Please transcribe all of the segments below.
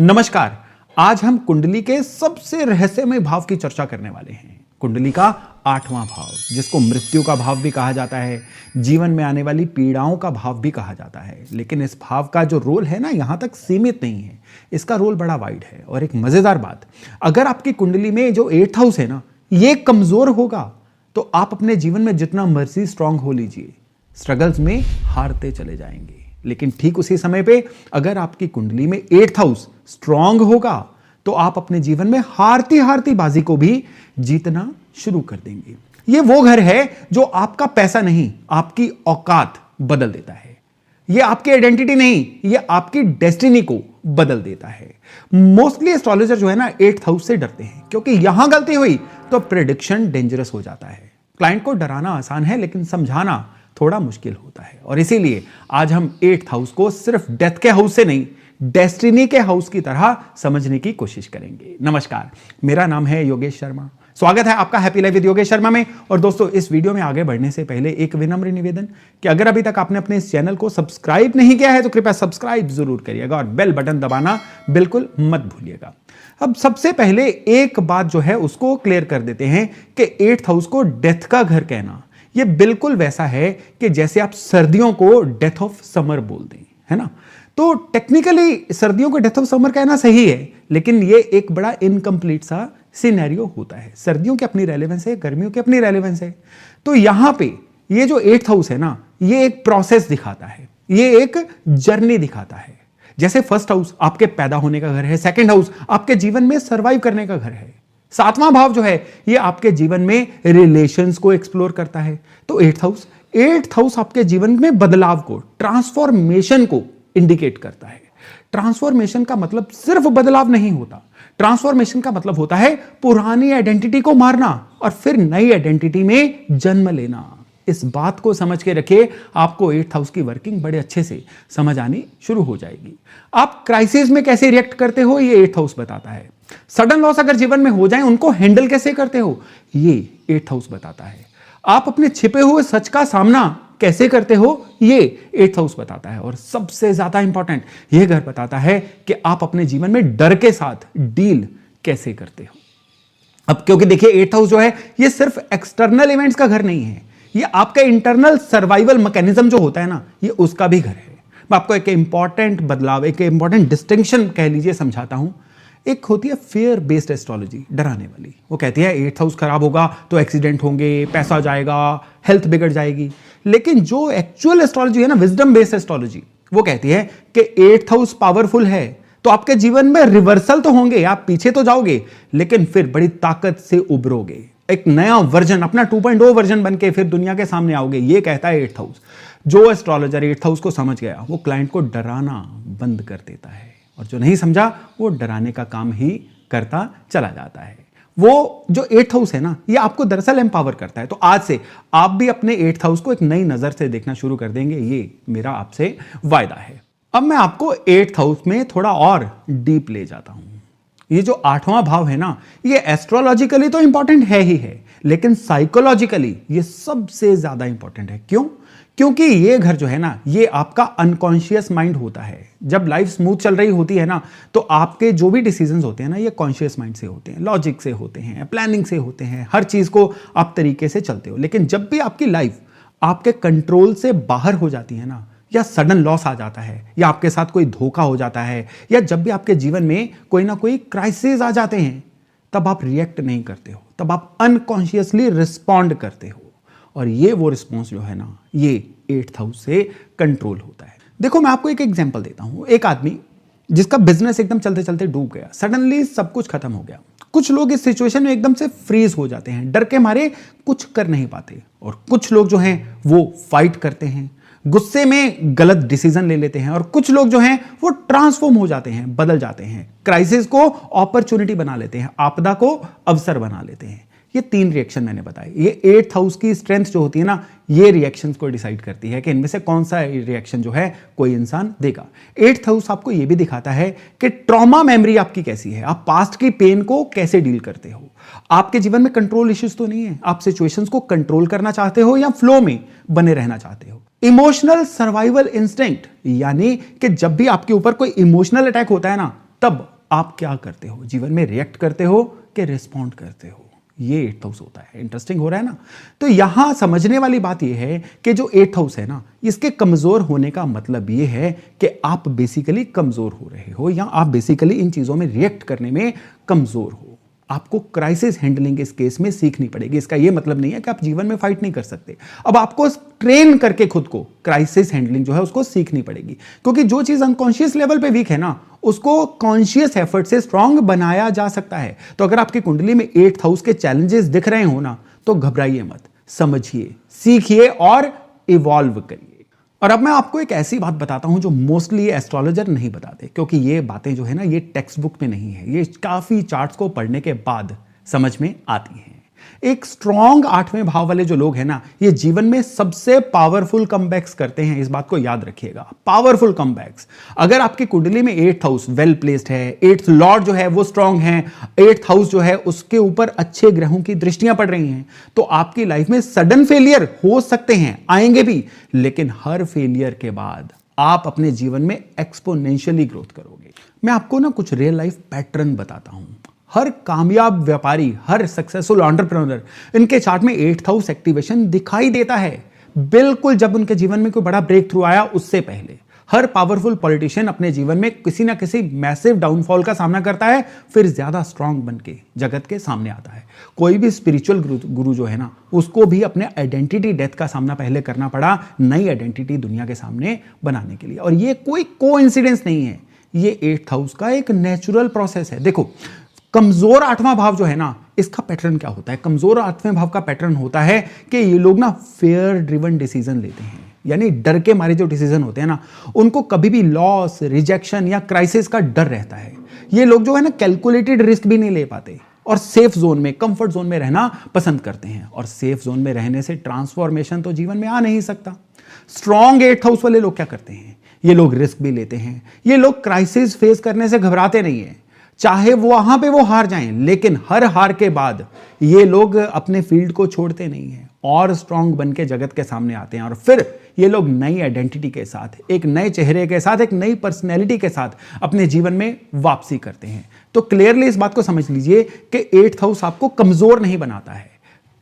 नमस्कार। आज हम कुंडली के सबसे रहस्यमय भाव की चर्चा करने वाले हैं। कुंडली का 8वां भाव, जिसको मृत्यु का भाव भी कहा जाता है, जीवन में आने वाली पीड़ाओं का भाव भी कहा जाता है। लेकिन इस भाव का जो रोल है ना, यहां तक सीमित नहीं है। इसका रोल बड़ा वाइड है। और एक मजेदार बात, अगर आपकी कुंडली में जो 8th हाउस है ना, ये कमजोर होगा तो आप अपने जीवन में जितना मर्जी स्ट्रांग हो लीजिए, स्ट्रगल्स में हारते चले जाएंगे। लेकिन ठीक उसी समय पे अगर आपकी कुंडली में 8th हाउस स्ट्रांग होगा तो आप अपने जीवन में हारती हारती बाजी को भी जीतना शुरू कर देंगे। ये वो घर है जो आपका पैसा नहीं, आपकी औकात बदल देता है। ये आपकी आइडेंटिटी नहीं, ये आपकी डेस्टिनी को बदल देता है। मोस्टली एस्ट्रोलॉजर जो है ना 8th हाउस से डरते हैं, क्योंकि यहां गलती हुई तो प्रेडिक्शन डेंजरस हो जाता है। क्लाइंट को डराना आसान है, लेकिन समझाना थोड़ा मुश्किल होता है। और इसीलिए आज हम 8th हाउस को सिर्फ डेथ के हाउस से नहीं, डेस्टिनी के हाउस की तरह समझने की कोशिश करेंगे। नमस्कार, मेरा नाम है योगेश शर्मा। स्वागत है आपका happy life with Yogesh Sharma में। और दोस्तों, इस वीडियो में आगे बढ़ने से पहले एक विनम्र निवेदन कि अगर अभी तक आपने अपने इस चैनल को सब्सक्राइब नहीं किया है तो कृपया सब्सक्राइब जरूर करिएगा और बेल बटन दबाना बिल्कुल मत भूलिएगा। अब सबसे पहले एक बात जो है उसको क्लियर कर देते हैं कि 8th हाउस को डेथ का घर कहना ये बिल्कुल वैसा है कि जैसे आप सर्दियों को डेथ ऑफ समर बोल दें, है ना। तो टेक्निकली सर्दियों को डेथ ऑफ समर कहना सही है, लेकिन ये एक बड़ा इनकम्प्लीट सा सिनेरियो होता है। सर्दियों की अपनी रेलेवेंस है, गर्मियों की अपनी रेलेवेंस है। तो यहां पे ये जो 8th हाउस है ना, ये एक प्रोसेस दिखाता है, ये एक जर्नी दिखाता है। जैसे फर्स्ट हाउस आपके पैदा होने का घर है, सेकेंड हाउस आपके जीवन में सर्वाइव करने का घर है, 7वां भाव जो है ये आपके जीवन में रिलेशंस को एक्सप्लोर करता है। तो 8th हाउस आपके जीवन में बदलाव को, ट्रांसफॉर्मेशन को इंडिकेट करता है। ट्रांसफॉर्मेशन का मतलब सिर्फ बदलाव नहीं होता। ट्रांसफॉर्मेशन का मतलब होता है पुरानी आइडेंटिटी को मारना और फिर नई आइडेंटिटी में जन्म लेना। इस बात को समझ के रखिए, आपको 8th हाउस की वर्किंग बड़े अच्छे से समझ आनी शुरू हो जाएगी। आप क्राइसिस में कैसे रिएक्ट करते हो, ये 8th हाउस बताता है। सडन लॉस अगर जीवन में हो जाए, उनको हैंडल कैसे करते हो, ये 8th हाउस बताता है। आप अपने छिपे हुए सच का सामना कैसे करते हो, ये 8th हाउस बताता है। और सबसे ज्यादा इंपॉर्टेंट, यह घर बताता है कि आप अपने जीवन में डर के साथ डील कैसे करते हो। अब क्योंकि देखिए 8th हाउस जो है ये सिर्फ एक्सटर्नल इवेंट्स का घर नहीं है, ये आपका इंटरनल सर्वाइवल मैकेनिज्म जो होता है ना, ये उसका भी घर है। मैं आपको एक इंपॉर्टेंट बदलाव, एक इंपॉर्टेंट डिस्टिंक्शन कह लीजिए समझाता हूं। एक होती है फियर बेस्ड एस्ट्रोलॉजी, डराने वाली। वो कहती है 8th हाउस खराब होगा तो एक्सीडेंट होंगे, पैसा जाएगा, हेल्थ बिगड़ जाएगी। लेकिन जो एक्चुअल एस्ट्रोलॉजी है ना, विजडम बेस्ड एस्ट्रोलॉजी, वो कहती है कि 8th हाउस पावरफुल है तो आपके जीवन में रिवर्सल तो होंगे, आप पीछे तो जाओगे, लेकिन फिर बड़ी ताकत से उभरोगे, एक नया वर्जन, अपना 2.0 वर्जन बन के फिर दुनिया के सामने आओगे। ये कहता है 8th हाउस। जो एस्ट्रोलॉजर 8th हाउस को समझ गया, वो क्लाइंट को डराना बंद कर देता है, और जो नहीं समझा वो डराने का काम ही करता चला जाता है। वो जो 8th हाउस है ना, ये आपको दरअसल एम्पावर करता है। तो आज से आप भी अपने 8th हाउस को एक नई नजर से देखना शुरू कर देंगे, ये मेरा आपसे वायदा है। अब मैं आपको 8th हाउस में थोड़ा और डीप ले जाता हूं। ये जो 8वां भाव है ना, ये एस्ट्रोलॉजिकली तो इंपॉर्टेंट है ही है, लेकिन साइकोलॉजिकली ये सबसे ज्यादा इंपॉर्टेंट है। क्यों? क्योंकि ये घर जो है ना, ये आपका अनकॉन्शियस माइंड होता है। जब लाइफ स्मूथ चल रही होती है ना, तो आपके जो भी डिसीजंस होते हैं ना, ये कॉन्शियस माइंड से होते हैं, लॉजिक से होते हैं, प्लानिंग से होते हैं, हर चीज को आप तरीके से चलते हो। लेकिन जब भी आपकी लाइफ आपके कंट्रोल से बाहर हो जाती है ना, या सडन लॉस आ जाता है, या आपके साथ कोई धोखा हो जाता है, या जब भी आपके जीवन में कोई ना कोई क्राइसिस आ जाते हैं, तब आप रिएक्ट नहीं करते हो, तब आप अनकॉन्शियसली रिस्पॉन्ड करते हो। और ये वो रिस्पॉन्स जो है ना, ये 8th हाउस से कंट्रोल होता है। देखो, मैं आपको एक एग्जांपल देता हूं। एक आदमी जिसका बिजनेस एकदम चलते चलते डूब गया, सडनली सब कुछ खत्म हो गया। कुछ लोग इस सिचुएशन में एकदम से फ्रीज हो जाते हैं, डर के मारे कुछ कर नहीं पाते। और कुछ लोग जो हैं वो फाइट करते हैं, गुस्से में गलत डिसीजन ले लेते हैं। और कुछ लोग जो हैं वो ट्रांसफॉर्म हो जाते हैं, बदल जाते हैं, क्राइसिस को अपॉर्चुनिटी बना लेते हैं, आपदा को अवसर बना लेते हैं। ये 3 रिएक्शन मैंने बताए। ये 8th हाउस की स्ट्रेंथ जो होती है ना, ये रिएक्शंस को डिसाइड करती है कि इनमें से कौन सा रिएक्शन जो है कोई इंसान देगा। 8th हाउस आपको ये भी दिखाता है कि ट्रॉमा मेमोरी आपकी कैसी है, आप पास्ट की पेन को कैसे डील करते हो। आपके जीवन में कंट्रोल इश्यूज तो नहीं है, आप सिचुएशंस को कंट्रोल करना चाहते हो या फ्लो में बने रहना चाहते हो। इमोशनल सर्वाइवल इंस्टिंक्ट, यानी कि जब भी आपके ऊपर कोई इमोशनल अटैक होता है ना, तब आप क्या करते हो? जीवन में रिएक्ट करते हो कि रिस्पॉन्ड करते हो? ये 8th हाउस होता है। इंटरेस्टिंग हो रहा है ना? तो यहां समझने वाली बात यह है कि जो 8th हाउस है ना, इसके कमजोर होने का मतलब यह है कि आप बेसिकली कमजोर हो रहे हो, या आप बेसिकली इन चीजों में रिएक्ट करने में कमजोर हो। आपको क्राइसिस हैंडलिंग इस केस में सीखनी पड़ेगी। इसका यह मतलब नहीं है कि आप जीवन में फाइट नहीं कर सकते। अब आपको ट्रेन करके खुद को क्राइसिस हैंडलिंग जो है उसको सीखनी पड़ेगी, क्योंकि जो चीज अनकॉन्शियस लेवल पे वीक है ना, उसको कॉन्शियस एफर्ट से स्ट्रांग बनाया जा सकता है। तो अगर आपकी कुंडली में 8th हाउस के चैलेंजेस दिख रहे हो ना, तो घबराइए मत, समझिए, सीखिए और इवॉल्व करिए। और अब मैं आपको एक ऐसी बात बताता हूं जो मोस्टली एस्ट्रोलॉजर नहीं बताते, क्योंकि ये बातें जो है ना, ये टेक्स्ट बुक में नहीं है, ये काफी चार्ट्स को पढ़ने के बाद समझ में आती हैं। एक स्ट्रॉन्ग 8वें भाव वाले जो लोग हैं ना, ये जीवन में सबसे पावरफुल कमबैक्स करते हैं। इस बात को याद रखिएगा, पावरफुल कमबैक्स। अगर आपकी कुंडली में 8th हाउस वेल प्लेस्ड है, 8th लॉर्ड जो है वो स्ट्रॉन्ग है, 8th हाउस जो है उसके ऊपर अच्छे ग्रहों की दृष्टियां पड़ रही हैं, तो आपकी लाइफ में सडन फेलियर हो सकते हैं, आएंगे भी, लेकिन हर फेलियर के बाद आप अपने जीवन में एक्सपोनेंशियली ग्रोथ करोगे। मैं आपको ना कुछ रियल लाइफ पैटर्न बताता हूं। हर कामयाब व्यापारी, हर सक्सेसफुल एंटरप्रेन्योर, इनके चार्ट में 8th हाउस एक्टिवेशन दिखाई देता है, बिल्कुल जब उनके जीवन में कोई बड़ा ब्रेक थ्रू आया उससे पहले। हर पावरफुल पॉलिटिशियन अपने जीवन में किसी ना किसी मैसिव डाउनफॉल का सामना करता है, फिर ज्यादा स्ट्रांग बन के जगत के सामने आता है। कोई भी स्पिरिचुअल गुरु जो है ना, उसको भी अपने आइडेंटिटी डेथ का सामना पहले करना पड़ा, नई आइडेंटिटी दुनिया के सामने बनाने के लिए। और ये कोई कोइंसिडेंस नहीं है, ये 8th हाउस का एक नेचुरल प्रोसेस है। देखो, कमजोर 8वां भाव जो है ना, इसका पैटर्न क्या होता है? कमजोर 8वें भाव का पैटर्न होता है कि ये लोग ना फेयर ड्रिवन डिसीजन लेते हैं, यानी डर के मारे जो डिसीजन होते हैं ना, उनको कभी भी लॉस, रिजेक्शन या क्राइसिस का डर रहता है। ये लोग जो है ना, कैलकुलेटेड रिस्क भी नहीं ले पाते और सेफ जोन में, कंफर्ट जोन में रहना पसंद करते हैं। और सेफ जोन में रहने से ट्रांसफॉर्मेशन तो जीवन में आ नहीं सकता। स्ट्रॉन्ग 8th हाउस वाले लोग क्या करते हैं? ये लोग रिस्क भी लेते हैं, ये लोग क्राइसिस फेस करने से घबराते नहीं है, चाहे वहां पे वो हार जाएं, लेकिन हर हार के बाद ये लोग अपने फील्ड को छोड़ते नहीं हैं और स्ट्रांग बन के जगत के सामने आते हैं। और फिर ये लोग नई आइडेंटिटी के साथ, एक नए चेहरे के साथ, एक नई पर्सनैलिटी के साथ अपने जीवन में वापसी करते हैं। तो क्लियरली इस बात को समझ लीजिए कि 8th हाउस आपको कमजोर नहीं बनाता है,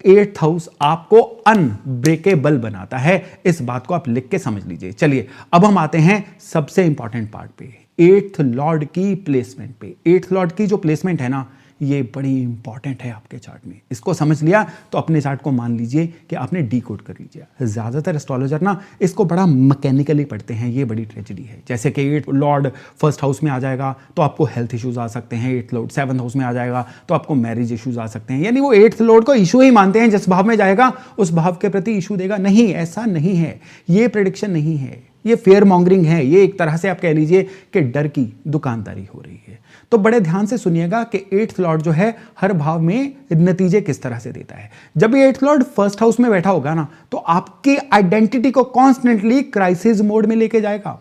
8th हाउस आपको अनब्रेकेबल बनाता है। इस बात को आप लिख के समझ लीजिए। चलिए अब हम आते हैं सबसे इंपॉर्टेंट पार्ट पे, 8th लॉर्ड की प्लेसमेंट पे। 8th लॉर्ड की जो प्लेसमेंट है ना, ये बड़ी इंपॉर्टेंट है आपके चार्ट में। इसको समझ लिया तो अपने चार्ट को मान लीजिए कि आपने डीकोड कर लीजिए। ज्यादातर एस्ट्रोलॉजर ना इसको बड़ा मैकेनिकली पढ़ते हैं, ये बड़ी ट्रेजेडी है। जैसे कि 8th लॉर्ड 1st हाउस में आ जाएगा तो आपको हेल्थ इश्यूज आ सकते हैं, 8th लॉर्ड 7th हाउस में आ जाएगा तो आपको मैरिज इश्यूज आ सकते हैं। यानी वो 8th लॉर्ड को इशू ही मानते हैं, जिस भाव में जाएगा उस भाव के प्रति इशू देगा। नहीं, ऐसा नहीं है, ये प्रेडिक्शन नहीं है, ये फेयर मॉन्गरिंग है। ये एक तरह से आप कह लीजिए कि डर की दुकानदारी हो रही है। तो बड़े ध्यान से सुनिएगा कि 8th लॉर्ड जो है हर भाव में नतीजे किस तरह से देता है। जब ये 8th लॉर्ड 1st हाउस में बैठा होगा ना, तो आपकी आइडेंटिटी को कॉन्स्टेंटली क्राइसिस मोड में लेके जाएगा।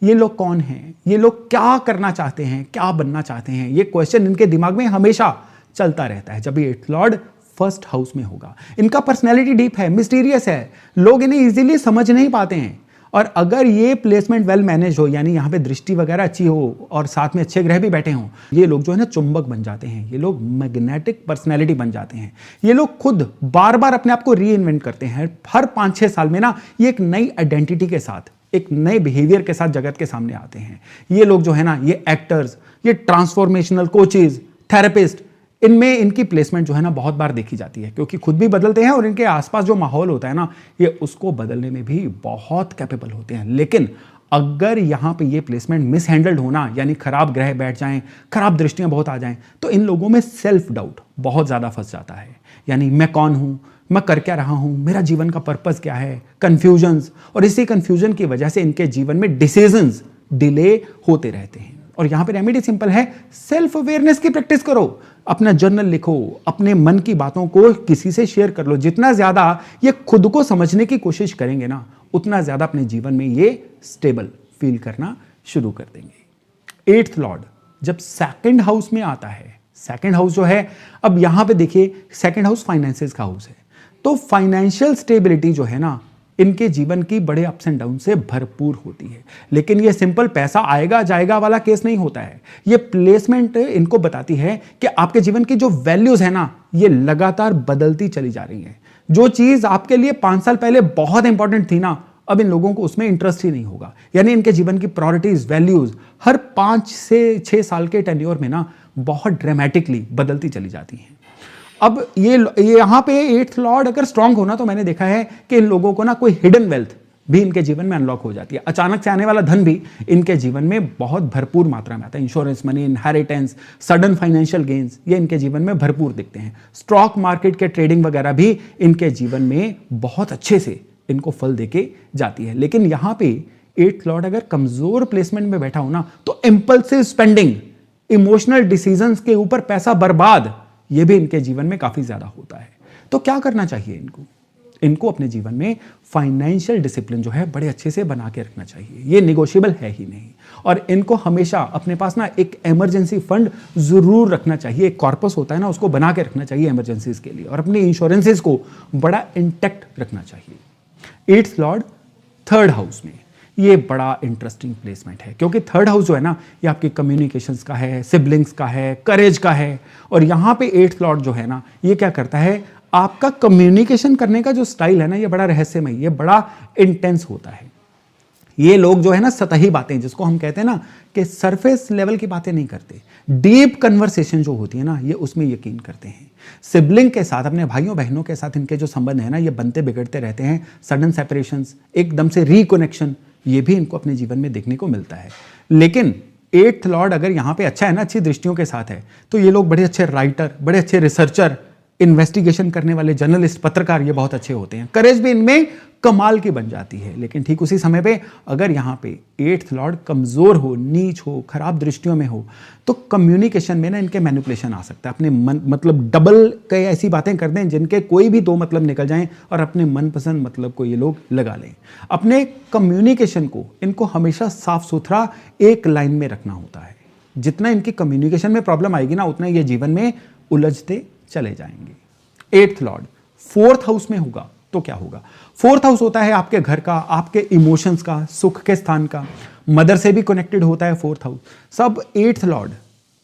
ये लोग कौन हैं, ये लोग क्या करना चाहते हैं, क्या बनना चाहते हैं, ये क्वेश्चन इनके दिमाग में हमेशा चलता रहता है जब ये 8th लॉर्ड 1st हाउस में होगा। इनका पर्सनैलिटी डीप है, मिस्टीरियस है, लोग इन्हें इजीली समझ नहीं पाते हैं। और अगर ये प्लेसमेंट वेल मैनेज हो, यानी यहाँ पे दृष्टि वगैरह अच्छी हो और साथ में अच्छे ग्रह भी बैठे हों, ये लोग जो है ना चुंबक बन जाते हैं, ये लोग मैग्नेटिक पर्सनैलिटी बन जाते हैं। ये लोग खुद बार बार अपने आप को री इन्वेंट करते हैं। हर 5-6 साल में ना ये एक नई आइडेंटिटी के साथ, एक नए बिहेवियर के साथ जगत के सामने आते हैं। ये लोग जो है ना, ये एक्टर्स, ये ट्रांसफॉर्मेशनल कोचेज, थेरेपिस्ट, इनमें इनकी प्लेसमेंट जो है ना बहुत बार देखी जाती है, क्योंकि खुद भी बदलते हैं और इनके आसपास जो माहौल होता है ना, ये उसको बदलने में भी बहुत कैपेबल होते हैं। लेकिन अगर यहां पे ये प्लेसमेंट मिसहैंडल्ड होना, यानी खराब ग्रह बैठ जाएं, खराब दृष्टियां बहुत आ जाएं, तो इन लोगों में सेल्फ डाउट बहुत ज्यादा फंस जाता है। यानी मैं कौन हूं, मैं कर क्या रहा हूं, मेरा जीवन का पर्पस क्या है, कंफ्यूजन्स। और इसी कंफ्यूजन की वजह से इनके जीवन में डिसीजंस डिले होते रहते हैं। और यहां पे रेमेडी सिंपल है, सेल्फ अवेयरनेस की प्रैक्टिस करो, अपना जर्नल लिखो, अपने मन की बातों को किसी से शेयर कर लो। जितना ज्यादा ये खुद को समझने की कोशिश करेंगे ना, उतना ज्यादा अपने जीवन में ये स्टेबल फील करना शुरू कर देंगे। 8th लॉर्ड जब 2nd हाउस में आता है, 2nd हाउस जो है, अब यहां पे देखिए 2nd हाउस फाइनेंसेस का हाउस है, तो फाइनेंशियल स्टेबिलिटी जो है ना, इनके जीवन की बड़े अप्स एंड डाउन से भरपूर होती है। लेकिन ये सिंपल पैसा आएगा जाएगा वाला केस नहीं होता है। ये प्लेसमेंट इनको बताती है कि आपके जीवन की जो वैल्यूज है ना, ये लगातार बदलती चली जा रही है। जो चीज आपके लिए 5 साल पहले बहुत इंपॉर्टेंट थी ना, अब इन लोगों को उसमें इंटरेस्ट ही नहीं होगा। यानी इनके जीवन की प्रायोरिटीज, वैल्यूज हर 5 से 6 साल के टेन्योर में ना बहुत ड्रामेटिकली बदलती चली जाती हैं। अब ये यहाँ पे 8th लॉर्ड अगर स्ट्रांग होना, तो मैंने देखा है कि इन लोगों को ना कोई हिडन वेल्थ भी इनके जीवन में अनलॉक हो जाती है। अचानक से आने वाला धन भी इनके जीवन में बहुत भरपूर मात्रा में आता है। Insurance money, inheritance, sudden financial gains, ये इनके जीवन में भरपूर दिखते हैं। स्टॉक मार्केट के ट्रेडिंग वगैरह भी इनके जीवन में बहुत अच्छे से इनको फल देके जाती है। लेकिन यहाँ पे 8th लॉर्ड अगर कमजोर प्लेसमेंट में बैठा हो ना, तो इंपल्सिव स्पेंडिंग, इमोशनल डिसीजंस के ऊपर पैसा बर्बाद, ये भी इनके जीवन में काफी ज्यादा होता है। तो क्या करना चाहिए इनको अपने जीवन में फाइनेंशियल डिसिप्लिन जो है बड़े अच्छे से बना के रखना चाहिए। ये निगोशिएबल है ही नहीं। और इनको हमेशा अपने पास ना एक इमरजेंसी फंड जरूर रखना चाहिए। एक कॉर्पस होता है ना, उसको बना के रखना चाहिए इमरजेंसीज के लिए। और अपने इंश्योरेंसेज को बड़ा इंटैक्ट रखना चाहिए। 8th लॉर्ड 3rd हाउस में, ये बड़ा इंटरेस्टिंग प्लेसमेंट है, क्योंकि 3rd हाउस जो है ना, ये आपकी कम्युनिकेशंस का है, सिबलिंग्स का है, करेज का है। और यहाँ पे 8th लॉर्ड जो है ना, ये क्या करता है, आपका कम्युनिकेशन करने का जो स्टाइल है ना, ये बड़ा रहस्यमय, ये बड़ा इंटेंस होता है। ये लोग जो है ना, सतही बातें, जिसको हम कहते हैं ना कि सरफेस लेवल की बातें नहीं करते, डीप कन्वर्सेशन जो होती है ना, ये उसमें यकीन करते हैं। सिबलिंग के साथ, अपने भाइयों बहनों के साथ इनके जो संबंध है ना, ये बनते बिगड़ते रहते हैं। सडन सेपरेशंस, एकदम से रिकनेक्शन, ये भी इनको अपने जीवन में देखने को मिलता है। लेकिन 8th लॉर्ड अगर यहाँ पे अच्छा है ना, अच्छी दृष्टियों के साथ है, तो ये लोग बड़े अच्छे राइटर, बड़े अच्छे रिसर्चर, इन्वेस्टिगेशन करने वाले जर्नलिस्ट, पत्रकार, ये बहुत अच्छे होते हैं। करेज भी इनमें कमाल की बन जाती है। लेकिन ठीक उसी समय पे अगर यहाँ पे 8th लॉर्ड कमजोर हो, नीच हो, खराब दृष्टियों में हो, तो कम्युनिकेशन में ना इनके मैनिपुलेशन आ सकता है। अपने मन, मतलब डबल कई ऐसी बातें कर दें जिनके कोई भी 2 मतलब निकल जाएं और अपने मनपसंद मतलब को ये लोग लगा लें। अपने कम्युनिकेशन को इनको हमेशा साफ सुथरा एक लाइन में रखना होता है। जितना इनकी कम्युनिकेशन में प्रॉब्लम आएगी ना, उतना ये जीवन में उलझते चले जाएंगे। 8th लॉर्ड 4th हाउस में होगा तो क्या होगा? 4th हाउस होता है आपके घर का, आपके इमोशंस का, सुख के स्थान का, मदर से भी कनेक्टेड होता है 4th हाउस। सब 8th लॉर्ड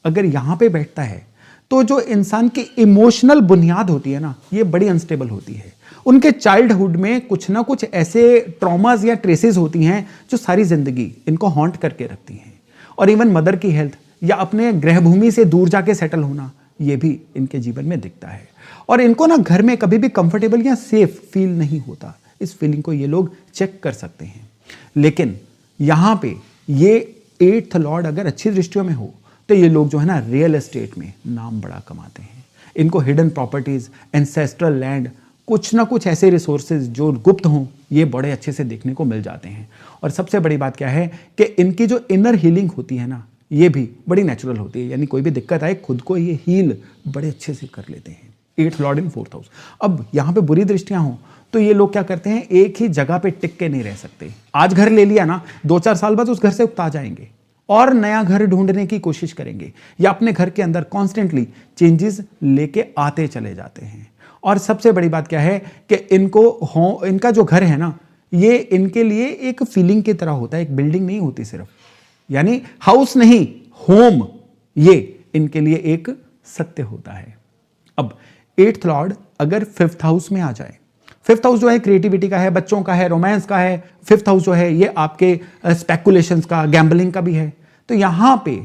अगर यहां पे बैठता है, तो जो इंसान की इमोशनल बुनियाद होती है ना, ये बड़ी अनस्टेबल होती है। उनके चाइल्डहुड में कुछ ना कुछ ऐसे ट्रॉमास या ट्रेसेस होती हैं जो सारी जिंदगी इनको हॉन्ट करके रखती हैं। और इवन मदर की हेल्थ या अपने गृहभूमि से दूर जाके सेटल होना, ये भी इनके जीवन में दिखता है। और इनको ना घर में कभी भी कंफर्टेबल या सेफ फील नहीं होता। इस फीलिंग को ये लोग चेक कर सकते हैं। लेकिन यहां पे ये 8th लॉर्ड अगर अच्छी दृष्टियों में हो, तो ये लोग जो है ना, रियल एस्टेट में नाम बड़ा कमाते हैं। इनको हिडन प्रॉपर्टीज, एंसेस्ट्रल लैंड, कुछ ना कुछ ऐसे रिसोर्सेज जो गुप्त हों, ये बड़े अच्छे से देखने को मिल जाते हैं। और सबसे बड़ी बात क्या है कि इनकी जो इनर हीलिंग होती है ना, ये भी बड़ी नेचुरल होती है। यानी कोई भी दिक्कत आए, खुद को ये हील बड़े अच्छे से कर लेते हैं। 8th लॉर्ड इन 4th हाउस। अब यहाँ पे बुरी दृष्टियां हों, तो ये लोग क्या करते हैं, एक ही जगह पे टिक के नहीं रह सकते। आज घर ले लिया ना, 2-4 साल बाद उस घर से उकता जाएंगे और नया घर ढूंढने की कोशिश करेंगे, या अपने घर के अंदर कॉन्स्टेंटली चेंजेस लेके आते चले जाते हैं। और सबसे बड़ी बात क्या है कि इनका जो घर है ना, ये इनके लिए एक फीलिंग की तरह होता है, एक बिल्डिंग नहीं होती सिर्फ, यानी हाउस नहीं, होम, ये इनके लिए एक सत्य होता है। अब 8th लॉर्ड अगर 5th हाउस में आ जाए, 5th हाउस जो है क्रिएटिविटी का है, बच्चों का है, रोमांस का है। 5th हाउस जो है ये आपके स्पेकुलेशंस का, गैम्बलिंग का भी है। तो यहां पे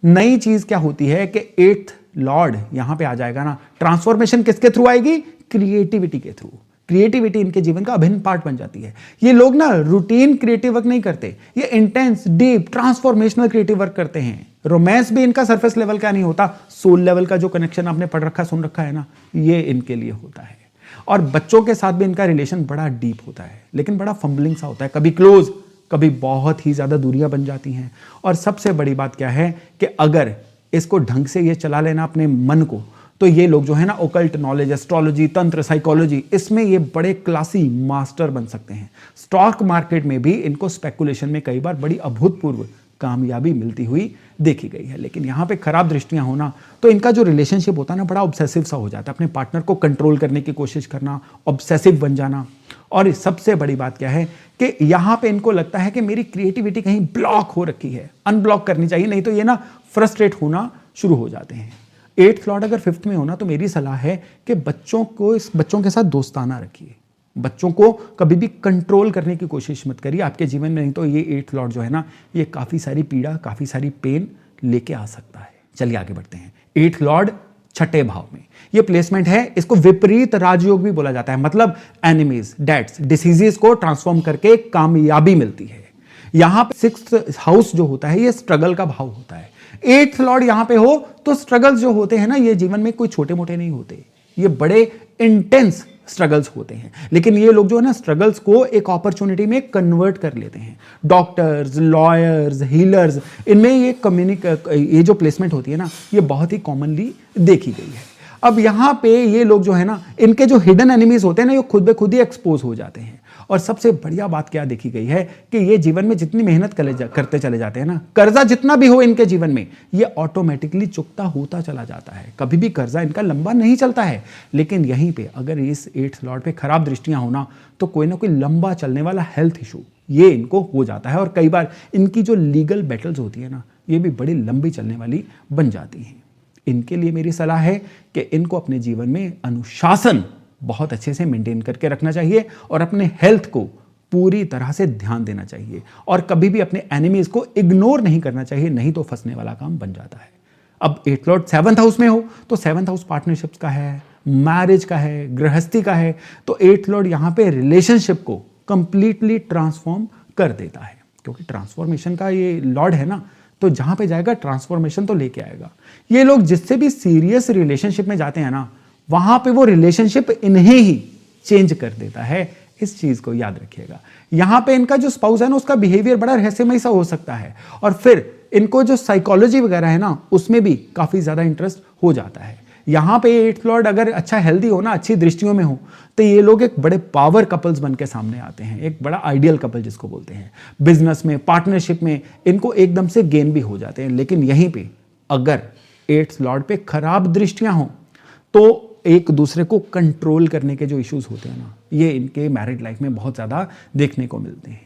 नई चीज क्या होती है कि 8th लॉर्ड यहां पे आ जाएगा ना, ट्रांसफॉर्मेशन किसके थ्रू आएगी? क्रिएटिविटी के थ्रू। क्रिएटिविटी इनके जीवन का अभिन्न पार्ट बन जाती है। ये लोग ना रूटीन क्रिएटिव वर्क नहीं करते, ये intense, deep, transformational creative work करते हैं। रोमांस भी इनका सरफेस लेवल का नहीं होता, सोल लेवल का जो कनेक्शन आपने पढ़ रखा, सुन रखा है ना, ये इनके लिए होता है। और बच्चों के साथ भी इनका रिलेशन बड़ा डीप होता है, लेकिन बड़ा फंबलिंग सा होता है, कभी क्लोज, कभी बहुत ही ज्यादा दूरियां बन जाती हैं। और सबसे बड़ी बात क्या है कि अगर इसको ढंग से ये चला लेना अपने मन को, तो ये लोग जो है ना, ओकल्ट नॉलेज, एस्ट्रोलॉजी, तंत्र, साइकोलॉजी, इसमें ये बड़े क्लासी मास्टर बन सकते हैं। स्टॉक मार्केट में भी इनको स्पेकुलेशन में कई बार बड़ी अभूतपूर्व कामयाबी मिलती हुई देखी गई है। लेकिन यहाँ पे खराब दृष्टियाँ होना तो इनका जो रिलेशनशिप होता है ना, बड़ा ऑब्सेसिव सा हो जाता है, अपने पार्टनर को कंट्रोल करने की कोशिश करना, ऑब्सेसिव बन जाना। और सबसे बड़ी बात क्या है कि यहाँ पे इनको लगता है कि मेरी क्रिएटिविटी कहीं ब्लॉक हो रखी है, अनब्लॉक करनी चाहिए, नहीं तो ये ना फ्रस्ट्रेट होना शुरू हो जाते हैं। 8th लॉर्ड अगर 5th में होना तो मेरी सलाह है कि बच्चों के साथ दोस्ताना रखिए, बच्चों को कभी भी कंट्रोल करने की कोशिश मत करिए आपके जीवन में, नहीं तो ये 8th लॉर्ड जो है ना, ये काफ़ी सारी पीड़ा, काफ़ी सारी पेन लेके आ सकता है। चलिए आगे बढ़ते हैं। 8th लॉर्ड 6ठे भाव में ये प्लेसमेंट है, इसको विपरीत राजयोग भी बोला जाता है, मतलब एनिमीज, डेथ्स, डिसीजेस को ट्रांसफॉर्म करके कामयाबी मिलती है। यहां पे 6th हाउस जो होता है ये स्ट्रगल का भाव होता है। 8th लॉर्ड यहां पे हो तो स्ट्रगल्स जो होते हैं ना, ये जीवन में कोई छोटे मोटे नहीं होते, ये बड़े इंटेंस स्ट्रगल्स होते हैं। लेकिन ये लोग जो है ना, स्ट्रगल्स को एक अपॉर्चुनिटी में कन्वर्ट कर लेते हैं। डॉक्टर्स, लॉयर्स, हीलर्स, इनमें ये जो प्लेसमेंट होती है ना, ये बहुत ही कॉमनली देखी गई है। अब यहाँ पे ये लोग जो है ना, इनके जो हिडन एनिमीज होते हैं ना, ये खुद ब खुद ही एक्सपोज हो जाते हैं। और सबसे बढ़िया बात क्या देखी गई है कि ये जीवन में जितनी मेहनत करते चले जाते हैं ना, कर्जा जितना भी हो इनके जीवन में, ये ऑटोमेटिकली चुकता होता चला जाता है। कभी भी कर्जा इनका लंबा नहीं चलता है। लेकिन यहीं पे अगर इस 8th लॉर्ड पे खराब दृष्टियां होना तो कोई ना कोई लंबा चलने वाला हेल्थ इशू ये इनको हो जाता है। और कई बार इनकी जो लीगल बैटल्स होती है ना, ये भी बड़ी लंबी चलने वाली बन जाती हैं। इनके लिए मेरी सलाह है कि इनको अपने जीवन में अनुशासन बहुत अच्छे से मेंटेन करके रखना चाहिए और अपने हेल्थ को पूरी तरह से ध्यान देना चाहिए और कभी भी अपने एनिमीज को इग्नोर नहीं करना चाहिए, नहीं तो फंसने वाला काम बन जाता है। अब 8th लॉर्ड 7th हाउस में हो तो 7th हाउस पार्टनरशिप्स का है, मैरिज का है, गृहस्थी का है। तो 8th लॉर्ड यहाँ पे रिलेशनशिप को कंप्लीटली ट्रांसफॉर्म कर देता है, क्योंकि ट्रांसफॉर्मेशन का ये लॉर्ड है ना, तो जहां पे जाएगा ट्रांसफॉर्मेशन तो लेके आएगा। ये लोग जिससे भी सीरियस रिलेशनशिप में जाते हैं ना, वहां पे वो रिलेशनशिप इन्हें ही चेंज कर देता है। इस चीज को याद रखिएगा। यहां पे इनका जो स्पाउस है ना, उसका बिहेवियर बड़ा रहस्यमय सा हो सकता है और फिर इनको जो साइकोलॉजी वगैरह है ना, उसमें भी काफी ज्यादा इंटरेस्ट हो जाता है। यहां पे 8th लॉर्ड अगर अच्छा हेल्दी हो ना, अच्छी दृष्टियों में हो, तो ये लोग एक बड़े पावर कपल्स बन के सामने आते हैं, एक बड़ा आइडियल कपल जिसको बोलते हैं। बिजनेस में, पार्टनरशिप में इनको एकदम से गेन भी हो जाते हैं। लेकिन यहीं पे अगर 8th लॉर्ड पे खराब दृष्टियां हो तो एक दूसरे को कंट्रोल करने के जो इश्यूज होते हैं ना, ये इनके मैरिड लाइफ में बहुत ज्यादा देखने को मिलते हैं।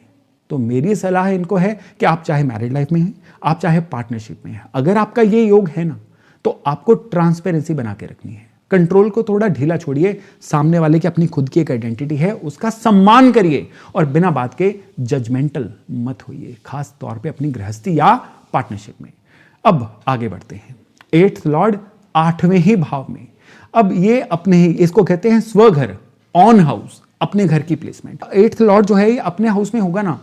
तो मेरी सलाह इनको है कि आप चाहे मैरिड लाइफ में हैं, आप चाहे पार्टनरशिप में हैं, अगर आपका ये योग है ना, तो आपको ट्रांसपेरेंसी बना के रखनी है। कंट्रोल को थोड़ा ढीला छोड़िए, सामने वाले की अपनी खुद की एक आइडेंटिटी है, उसका सम्मान करिए और बिना बात के जजमेंटल मत होइए, खास तौर पे अपनी गृहस्थी या पार्टनरशिप में। अब आगे बढ़ते हैं। 8th लॉर्ड 8वें ही भाव में। अब ये अपने ही, इसको कहते हैं स्वघर, ऑन हाउस, अपने घर की प्लेसमेंट। 8th लॉर्ड जो है ये अपने हाउस में होगा ना,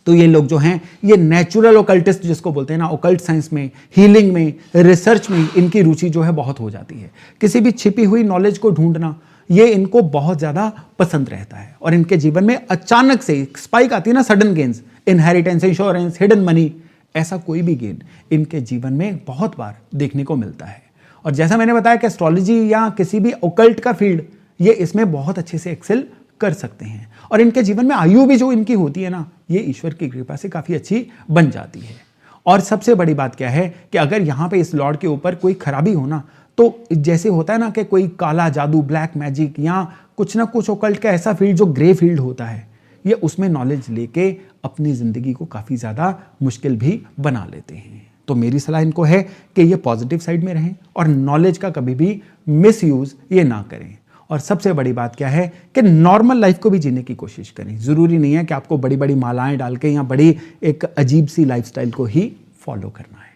तो ये लोग जो हैं, ये नेचुरल ओकल्टिस्ट जिसको बोलते हैं ना, ओकल्ट साइंस में, हीलिंग में, रिसर्च में इनकी रुचि जो है बहुत हो जाती है। किसी भी छिपी हुई नॉलेज को ढूंढना ये इनको बहुत ज्यादा पसंद रहता है। और इनके जीवन में अचानक से स्पाइक आती है ना, sudden gains, inheritance, insurance, hidden money, ऐसा कोई भी गेन इनके जीवन में बहुत बार देखने को मिलता है। और जैसा मैंने बताया कि एस्ट्रोलॉजी या किसी भी ओकल्ट का फील्ड, ये इसमें बहुत अच्छे से एक्सेल कर सकते हैं। और इनके जीवन में आयु भी जो इनकी होती है ना, ये ईश्वर की कृपा से काफी अच्छी बन जाती है। और सबसे बड़ी बात क्या है कि अगर यहाँ पे इस लॉर्ड के ऊपर कोई खराबी हो ना, तो जैसे होता है ना कि कोई काला जादू, ब्लैक मैजिक या कुछ ना कुछ ओकल्ट का ऐसा फील्ड जो ग्रे फील्ड होता है, ये उसमें नॉलेज लेके अपनी जिंदगी को काफी ज्यादा मुश्किल भी बना लेते हैं। तो मेरी सलाह इनको है कि ये पॉजिटिव साइड में रहें और नॉलेज का कभी भी मिस यूज ये ना करें। और सबसे बड़ी बात क्या है कि नॉर्मल लाइफ को भी जीने की कोशिश करें। जरूरी नहीं है कि आपको बड़ी बड़ी मालाएं डाल के या बड़ी एक अजीब सी लाइफस्टाइल को ही फॉलो करना है।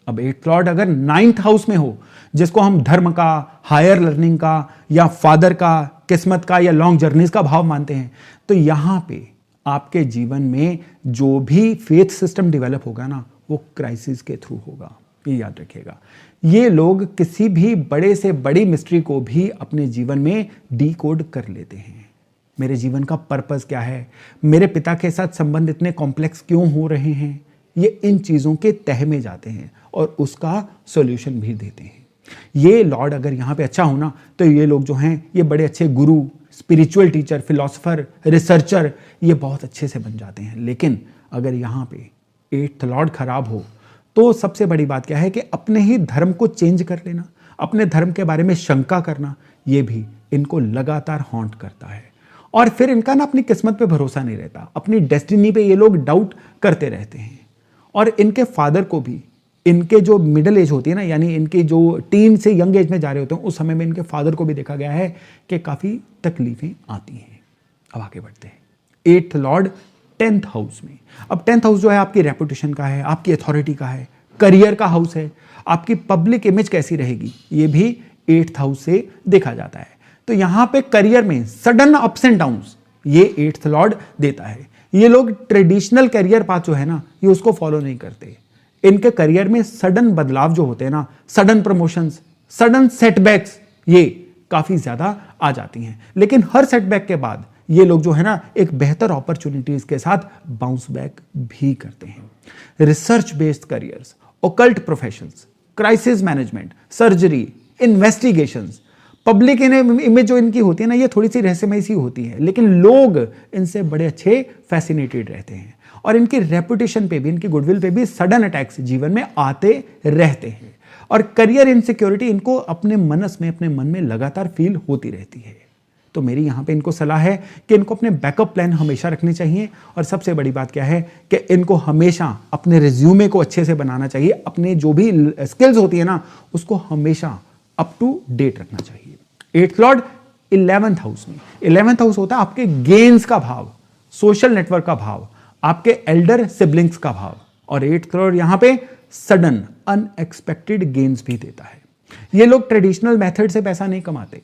अब 8th लॉर्ड अगर 9th हाउस में हो, जिसको हम धर्म का, हायर लर्निंग का या फादर का, किस्मत का या लॉन्ग जर्नीज का भाव मानते हैं, तो यहां पे आपके जीवन में जो भी फेथ सिस्टम डेवलप होगा ना, वो क्राइसिस के थ्रू होगा, ये याद रखिएगा। ये लोग किसी भी बड़े से बड़ी मिस्ट्री को भी अपने जीवन में डीकोड कर लेते हैं। मेरे जीवन का पर्पस क्या है, मेरे पिता के साथ संबंध इतने कॉम्प्लेक्स क्यों हो रहे हैं, ये इन चीजों के तह में जाते हैं और उसका सॉल्यूशन भी देते हैं। ये लॉर्ड अगर यहाँ पे अच्छा होना, तो ये लोग जो हैं, ये बड़े अच्छे गुरु, स्पिरिचुअल टीचर, फिलोसोफर, रिसर्चर, ये बहुत अच्छे से बन जाते हैं। लेकिन अगर यहाँ पे 8th लॉर्ड खराब हो, तो सबसे बड़ी बात क्या है कि अपने ही धर्म को चेंज कर लेना, अपने धर्म के बारे में शंका करना, ये भी इनको लगातार हॉन्ट करता है। और फिर इनका ना अपनी किस्मत पे भरोसा नहीं रहता, अपनी डेस्टिनी पे ये लोग डाउट करते रहते हैं। और इनके फादर को भी, इनके जो मिडिल एज होती है ना, यानी इनकी जो टीन से यंग एज में जा रहे होते हैं, उस समय में इनके फादर को भी देखा गया है कि काफ़ी तकलीफें आती हैं। अब आगे बढ़ते हैं। 8th लॉर्ड 10th हाउस में। अब 10th हाउस जो है आपकी रेपुटेशन का है, आपकी अथॉरिटी का है, करियर का हाउस है, आपकी पब्लिक इमेज कैसी रहेगी, ये भी 8th हाउस से देखा जाता है। तो यहां पे करियर में सडन अप्स एंड डाउन्स ये 8th लॉर्ड देता है। ये लोग ट्रेडिशनल करियर पाथ जो है ना, ये उसको फॉलो नहीं करते। इनके करियर में सडन बदलाव जो होते हैं ना, सडन प्रमोशंस, सडन सेटबैक्स, ये काफी ज्यादा आ जाती हैं। लेकिन हर सेटबैक के बाद ये लोग जो है ना, एक बेहतर अपॉर्चुनिटीज के साथ बाउंस बैक भी करते हैं। Research based careers, occult professions, crisis management, surgery, investigations, public image जो इनकी होती है ना, ये थोड़ी सी रहस्यमय सी होती है, लेकिन लोग इनसे बड़े अच्छे फैसिनेटेड रहते हैं। और इनकी रेपुटेशन पे भी, इनकी गुडविल पे भी सडन अटैक्स जीवन में आते रहते हैं। और करियर इनसिक्योरिटी इनको अपने मनस में, अपने मन में लगातार फील होती रहती है। तो मेरी यहाँ पे इनको सलाह है कि इनको अपने बैकअप प्लान हमेशा रखने चाहिए। और सबसे बड़ी बात क्या है कि इनको हमेशा अपने रिज्यूमे को अच्छे से बनाना चाहिए, अपने जो भी स्किल्स होती है ना, उसको हमेशा अप टू डेट रखना चाहिए। 8th लॉर्ड 11th हाउस में। 11th हाउस होता है आपके गेन्स का भाव, सोशल नेटवर्क का भाव, आपके एल्डर सिबलिंग्स का भाव। और 8th लॉर्ड यहां पे सडन अनएक्सपेक्टेड गेन्स भी देता है। ये लोग ट्रेडिशनल मेथड से पैसा नहीं कमाते,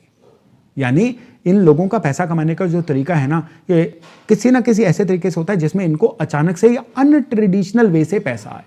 यानी इन लोगों का पैसा कमाने का जो तरीका है ना, ये किसी ना किसी ऐसे तरीके से होता है जिसमें इनको अचानक से या अनट्रेडिशनल वे से पैसा आए।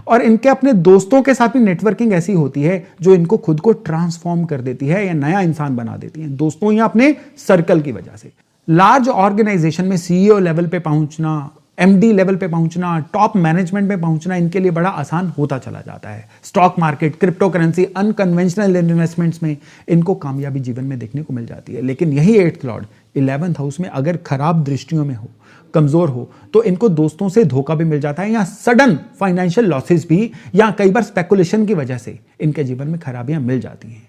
और इनके अपने दोस्तों के साथ भी नेटवर्किंग ऐसी होती है जो इनको खुद को ट्रांसफॉर्म कर देती है या नया इंसान बना देती है, दोस्तों या अपने सर्कल की वजह से। लार्ज ऑर्गेनाइजेशन में सीईओ लेवल पे पहुंचना, एमडी लेवल पे पहुंचना, टॉप मैनेजमेंट में पहुंचना इनके लिए बड़ा आसान होता चला जाता है। Stock market, crypto currency, unconventional investments में इनको कामयाबी जीवन में देखने को मिल जाती है। लेकिन यही 8th लॉर्ड 11th हाउस में अगर खराब दृष्टियों में हो, कमजोर हो, तो इनको दोस्तों से धोखा भी मिल जाता है, या सडन फाइनेंशियल लॉसेस भी, या कई बार स्पेकुलेशन की वजह से इनके जीवन में खराबियां मिल जाती हैं।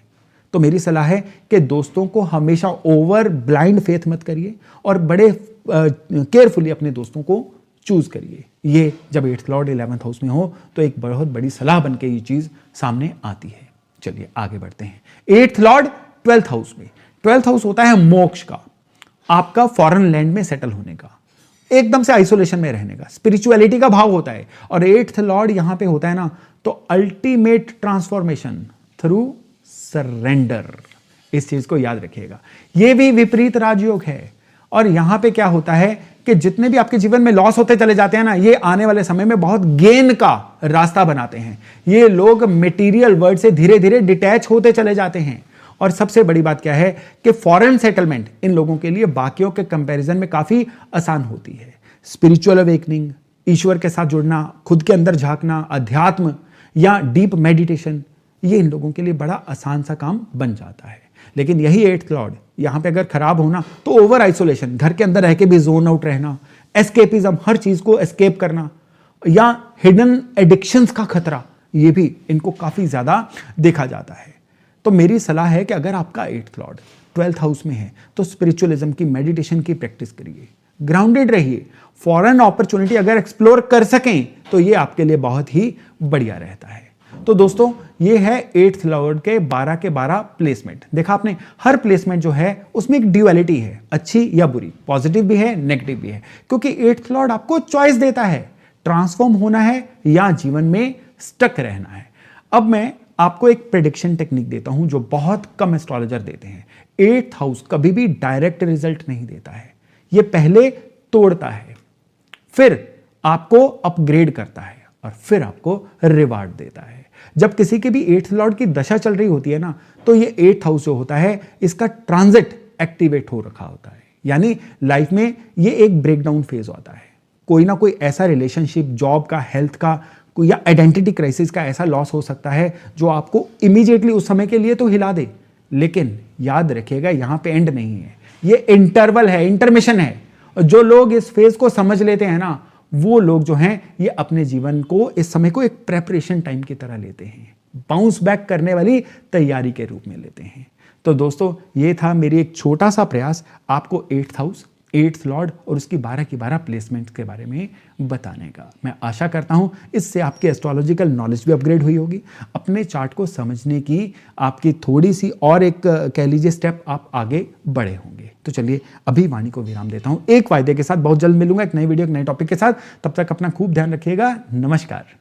तो मेरी सलाह है कि दोस्तों को हमेशा ओवर ब्लाइंड फेथ मत करिए और बड़े केयरफुली अपने दोस्तों को चूज करिए। ये जब 8th लॉर्ड 11th हाउस में हो तो एक बहुत बड़ी सलाह बनके ये चीज सामने आती है। चलिए आगे बढ़ते हैं। 8th लॉर्ड 12th हाउस में। 12th हाउस होता है मोक्ष का, आपका फॉरेन लैंड में सेटल होने का, एकदम से आइसोलेशन में रहने का, स्पिरिचुअलिटी का भाव होता है। और 8th लॉर्ड यहां पे होता है ना, तो अल्टीमेट ट्रांसफॉर्मेशन थ्रू सरेंडर। इस चीज को याद रखिएगा, यह भी विपरीत राजयोग है। और यहां पे क्या होता है कि जितने भी आपके जीवन में लॉस होते चले जाते हैं ना, ये आने वाले समय में बहुत गेन का रास्ता बनाते हैं। ये लोग मटेरियल वर्ल्ड से धीरे धीरे डिटैच होते चले जाते हैं। और सबसे बड़ी बात क्या है कि फॉरेन सेटलमेंट इन लोगों के लिए बाकियों के कंपैरिजन में काफी आसान होती है। स्पिरिचुअल अवेकनिंग, ईश्वर के साथ जुड़ना, खुद के अंदर झांकना, अध्यात्म या डीप मेडिटेशन, ये इन लोगों के लिए बड़ा आसान सा काम बन जाता है। लेकिन यही 8th लॉर्ड यहां पे अगर खराब होना, तो ओवर आइसोलेशन, घर के अंदर रह के भी जोन आउट रहना, एस्केपिज्म, हर चीज को एस्केप करना, या हिडन एडिक्शंस का खतरा, ये भी इनको काफी ज्यादा देखा जाता है। तो मेरी सलाह है कि अगर आपका 8th लॉर्ड 12th हाउस में है तो स्पिरिचुअलिज्म की, मेडिटेशन की प्रैक्टिस करिए, ग्राउंडेड रहिए। फॉरेन अपॉर्चुनिटी अगर एक्सप्लोर कर सकें तो ये आपके लिए बहुत ही बढ़िया रहता है। तो दोस्तों ये है 8th लॉर्ड के 12 के 12 प्लेसमेंट। देखा आपने, हर प्लेसमेंट जो है उसमें एक ड्यूअलिटी है, अच्छी या बुरी, पॉजिटिव भी है, नेगेटिव भी है, क्योंकि 8th लॉर्ड आपको चॉइस देता है, ट्रांसफॉर्म होना है या जीवन में स्टक रहना है। अब मैं आपको एक प्रेडिक्शन टेक्निक देता हूं जो बहुत कम एस्ट्रोलॉजर देते हैं। 8th हाउस कभी भी डायरेक्ट रिजल्ट नहीं देता है, यह पहले तोड़ता है, फिर आपको अपग्रेड करता है और फिर आपको रिवार्ड देता है। जब किसी के भी 8th लॉर्ड की दशा चल रही होती है ना, तो ये 8th हाउस जो होता है इसका ट्रांजिट एक्टिवेट हो रखा होता है, यानी लाइफ में ये एक ब्रेकडाउन फेज होता है। कोई ना कोई ऐसा रिलेशनशिप, जॉब का, हेल्थ का, कोई या आइडेंटिटी क्राइसिस का ऐसा लॉस हो सकता है जो आपको इमीडिएटली उस समय के लिए तो हिला दे, लेकिन याद रखिएगा यहां पे एंड नहीं है, ये इंटरवल है, इंटरमिशन है। जो लोग इस फेज को समझ लेते हैं ना, वो लोग जो हैं ये अपने जीवन को, इस समय को एक प्रेपरेशन टाइम की तरह लेते हैं, बाउंस बैक करने वाली तैयारी के रूप में लेते हैं। तो दोस्तों ये था मेरी एक छोटा सा प्रयास आपको 8th हाउस, 8th लॉर्ड और उसकी 12 की 12 प्लेसमेंट के बारे में बताने का। मैं आशा करता हूं इससे आपकी एस्ट्रोलॉजिकल नॉलेज भी अपग्रेड हुई होगी, अपने चार्ट को समझने की आपकी थोड़ी सी और एक कह लीजिए स्टेप आप आगे बढ़े होंगे। तो चलिए अभी वाणी को विराम देता हूं, एक वायदे के साथ बहुत जल्द मिलूंगा एक नई वीडियो एक नए टॉपिक के साथ। तब तक अपना खूब ध्यान रखिएगा। नमस्कार।